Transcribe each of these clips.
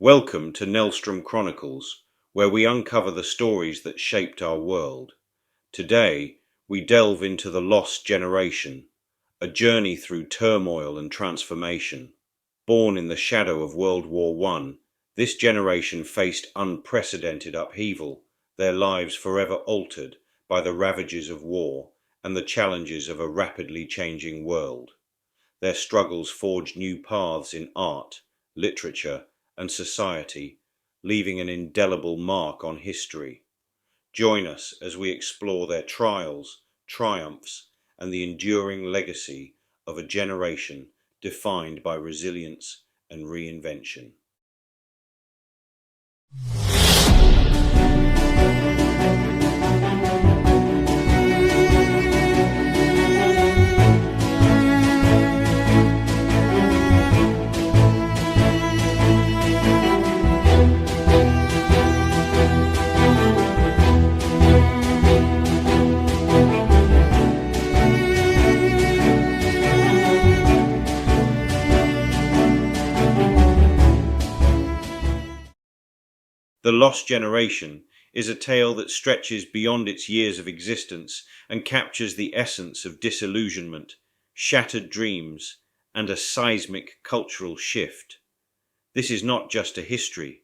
Welcome to Nelstrom Chronicles, where we uncover the stories that shaped our world. Today, we delve into the lost generation, a journey through turmoil and transformation. Born in the shadow of World War I, this generation faced unprecedented upheaval, their lives forever altered by the ravages of war and the challenges of a rapidly changing world. Their struggles forged new paths in art, literature, and society, leaving an indelible mark on history. Join us as we explore their trials, triumphs, and the enduring legacy of a generation defined by resilience and reinvention. The Lost Generation is a tale that stretches beyond its years of existence and captures the essence of disillusionment, shattered dreams, and a seismic cultural shift. This is not just a history,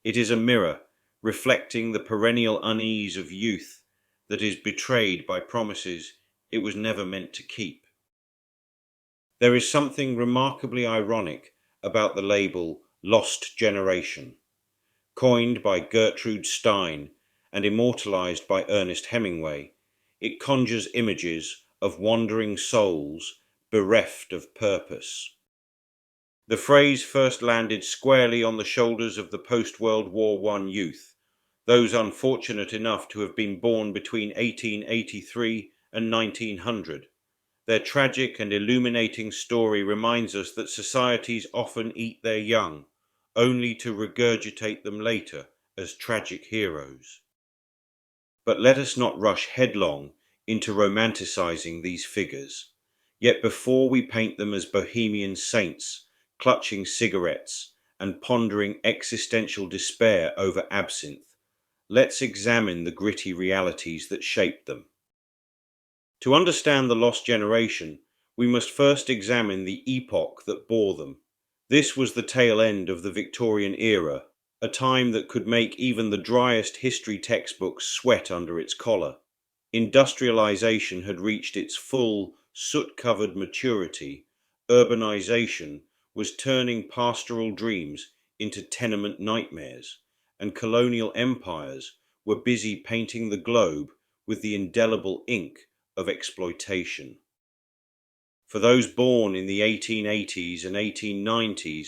it is a mirror reflecting the perennial unease of youth that is betrayed by promises it was never meant to keep. There is something remarkably ironic about the label Lost Generation. Coined by Gertrude Stein and immortalized by Ernest Hemingway, it conjures images of wandering souls bereft of purpose. The phrase first landed squarely on the shoulders of the post-World War I youth, those unfortunate enough to have been born between 1883 and 1900. Their tragic and illuminating story reminds us that societies often eat their young, only to regurgitate them later as tragic heroes. But let us not rush headlong into romanticizing these figures. Yet before we paint them as bohemian saints, clutching cigarettes and pondering existential despair over absinthe, let's examine the gritty realities that shaped them. To understand the lost generation, we must first examine the epoch that bore them. This was the tail end of the Victorian era, a time that could make even the driest history textbooks sweat under its collar. Industrialization had reached its full, soot-covered maturity. Urbanization was turning pastoral dreams into tenement nightmares, and colonial empires were busy painting the globe with the indelible ink of exploitation. For those born in the 1880s and 1890s,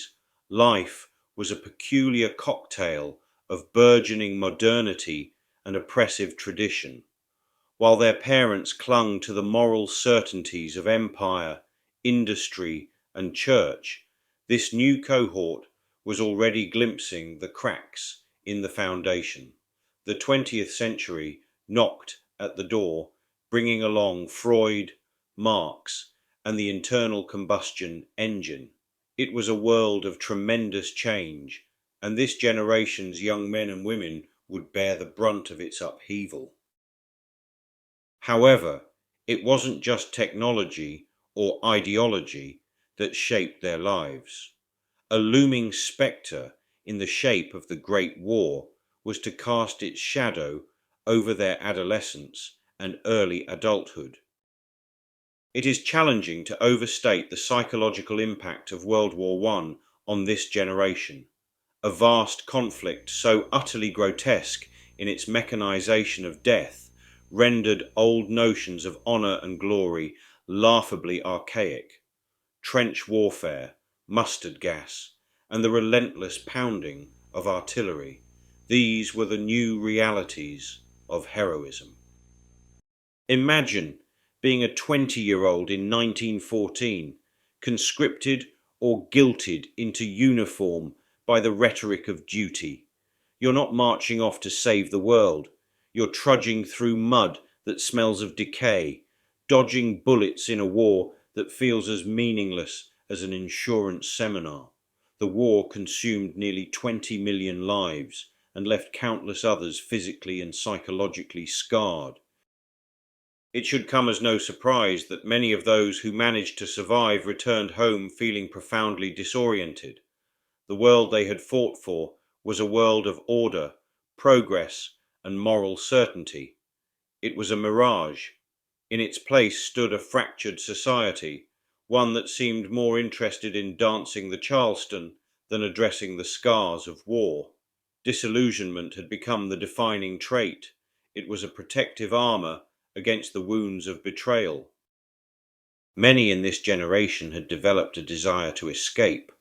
life was a peculiar cocktail of burgeoning modernity and oppressive tradition. While their parents clung to the moral certainties of empire, industry, and church, this new cohort was already glimpsing the cracks in the foundation. The 20th century knocked at the door, bringing along Freud, Marx, and the internal combustion engine. It was a world of tremendous change, and this generation's young men and women would bear the brunt of its upheaval. However, it wasn't just technology or ideology that shaped their lives. A looming spectre in the shape of the Great War was to cast its shadow over their adolescence and early adulthood. It is challenging to overstate the psychological impact of World War I on this generation, a vast conflict so utterly grotesque in its mechanization of death rendered old notions of honour and glory laughably archaic. Trench warfare, mustard gas, and the relentless pounding of artillery, these were the new realities of heroism. Imagine being a 20-year-old in 1914, conscripted or guilted into uniform by the rhetoric of duty. You're not marching off to save the world. You're trudging through mud that smells of decay, dodging bullets in a war that feels as meaningless as an insurance seminar. The war consumed nearly 20 million lives and left countless others physically and psychologically scarred. It should come as no surprise that many of those who managed to survive returned home feeling profoundly disoriented. The world they had fought for was a world of order, progress, and moral certainty. It was a mirage. In its place stood a fractured society, one that seemed more interested in dancing the Charleston than addressing the scars of war. Disillusionment had become the defining trait. It was a protective armour against the wounds of betrayal. Many in this generation had developed a desire to escape.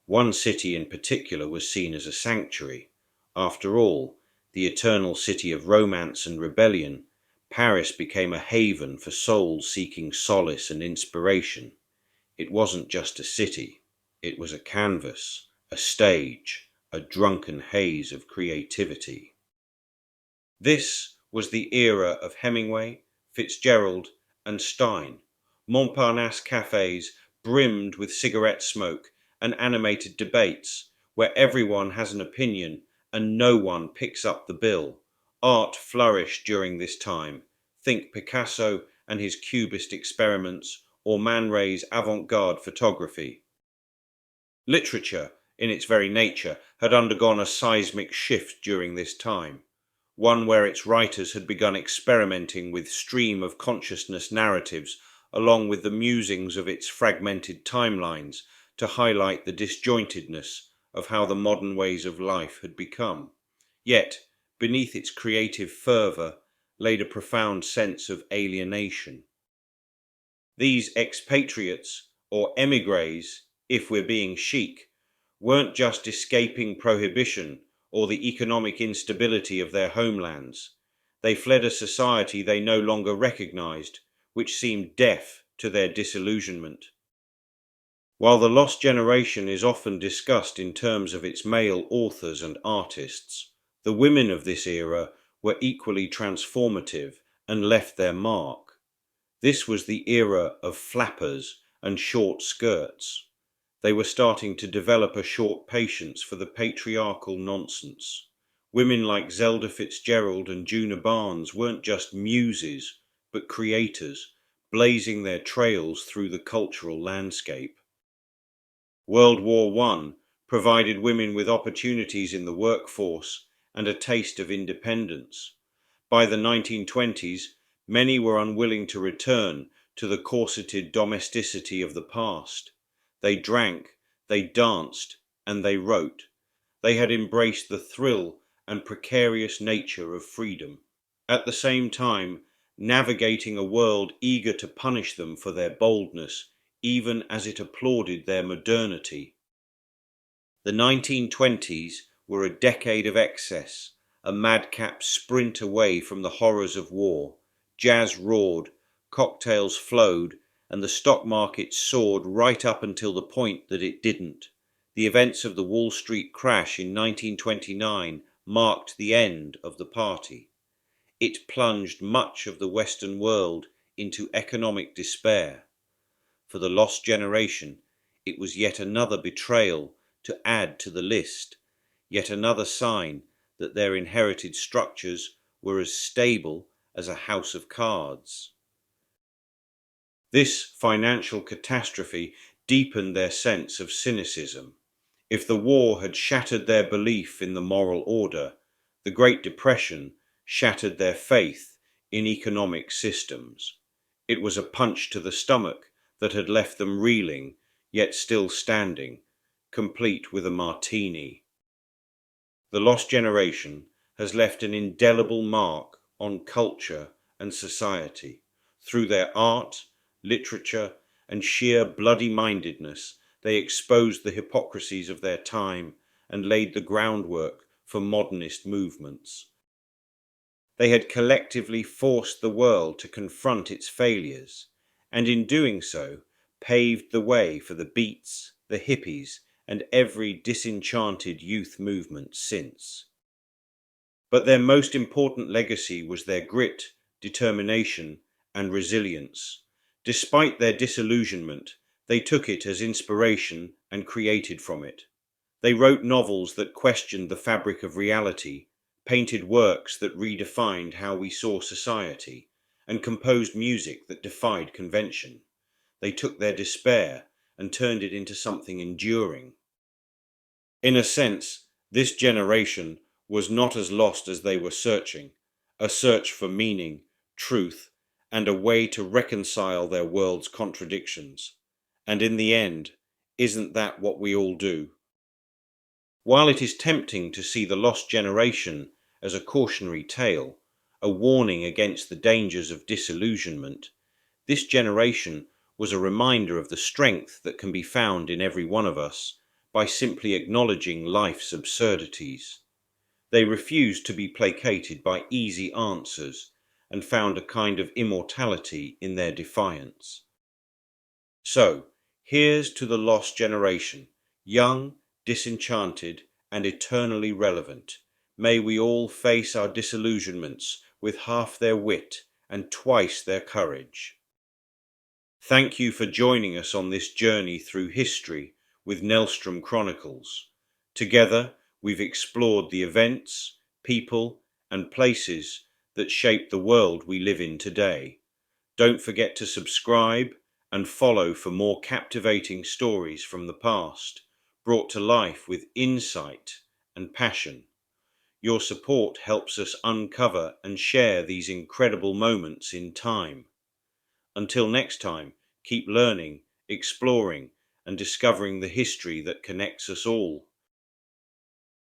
One city in particular was seen as a sanctuary. After all, the eternal city of romance and rebellion, Paris became a haven for souls seeking solace and inspiration. It wasn't just a city, it was a canvas, a stage, a drunken haze of creativity. This was the era of Hemingway, Fitzgerald, and Stein. Montparnasse cafes brimmed with cigarette smoke and animated debates, where everyone has an opinion and no one picks up the bill. Art flourished during this time. Think Picasso and his Cubist experiments, or Man Ray's avant-garde photography. Literature, in its very nature, had undergone a seismic shift during this time, one where its writers had begun experimenting with stream of consciousness narratives along with the musings of its fragmented timelines to highlight the disjointedness of how the modern ways of life had become. Yet, beneath its creative fervour laid a profound sense of alienation. These expatriates, or émigrés, if we're being chic, weren't just escaping prohibition or the economic instability of their homelands. They fled a society they no longer recognized, which seemed deaf to their disillusionment. While the lost generation is often discussed in terms of its male authors and artists, the women of this era were equally transformative and left their mark. This was the era of flappers and short skirts. They were starting to develop a short patience for the patriarchal nonsense. Women like Zelda Fitzgerald and Juna Barnes weren't just muses, but creators, blazing their trails through the cultural landscape. World War I provided women with opportunities in the workforce and a taste of independence. By the 1920s, many were unwilling to return to the corseted domesticity of the past. They drank, they danced, and they wrote. They had embraced the thrill and precarious nature of freedom. At the same time, navigating a world eager to punish them for their boldness, even as it applauded their modernity. The 1920s were a decade of excess, a madcap sprint away from the horrors of war. Jazz roared, cocktails flowed, and the stock market soared right up until the point that it didn't. The events of the Wall Street crash in 1929 marked the end of the party. It plunged much of the Western world into economic despair. For the lost generation, it was yet another betrayal to add to the list, yet another sign that their inherited structures were as stable as a house of cards. This financial catastrophe deepened their sense of cynicism. If the war had shattered their belief in the moral order, the Great Depression shattered their faith in economic systems. It was a punch to the stomach that had left them reeling, yet still standing, complete with a martini. The lost generation has left an indelible mark on culture and society. Through their art, literature, and sheer bloody-mindedness, they exposed the hypocrisies of their time and laid the groundwork for modernist movements. They had collectively forced the world to confront its failures, and in doing so, paved the way for the Beats, the hippies, and every disenchanted youth movement since. But their most important legacy was their grit, determination, and resilience. Despite their disillusionment, they took it as inspiration and created from it. They wrote novels that questioned the fabric of reality, painted works that redefined how we saw society, and composed music that defied convention. They took their despair and turned it into something enduring. In a sense, this generation was not as lost as they were searching, a search for meaning, truth, and a way to reconcile their world's contradictions. And in the end, isn't that what we all do? While it is tempting to see the lost generation as a cautionary tale, a warning against the dangers of disillusionment, this generation was a reminder of the strength that can be found in every one of us by simply acknowledging life's absurdities. They refused to be placated by easy answers and found a kind of immortality in their defiance. So, here's to the lost generation, young, disenchanted, and eternally relevant. May we all face our disillusionments with half their wit and twice their courage. Thank you for joining us on this journey through history with Nelstrom Chronicles. Together, we've explored the events, people, and places that shape the world we live in today. Don't forget to subscribe and follow for more captivating stories from the past, brought to life with insight and passion. Your support helps us uncover and share these incredible moments in time. Until next time, keep learning, exploring, and discovering the history that connects us all.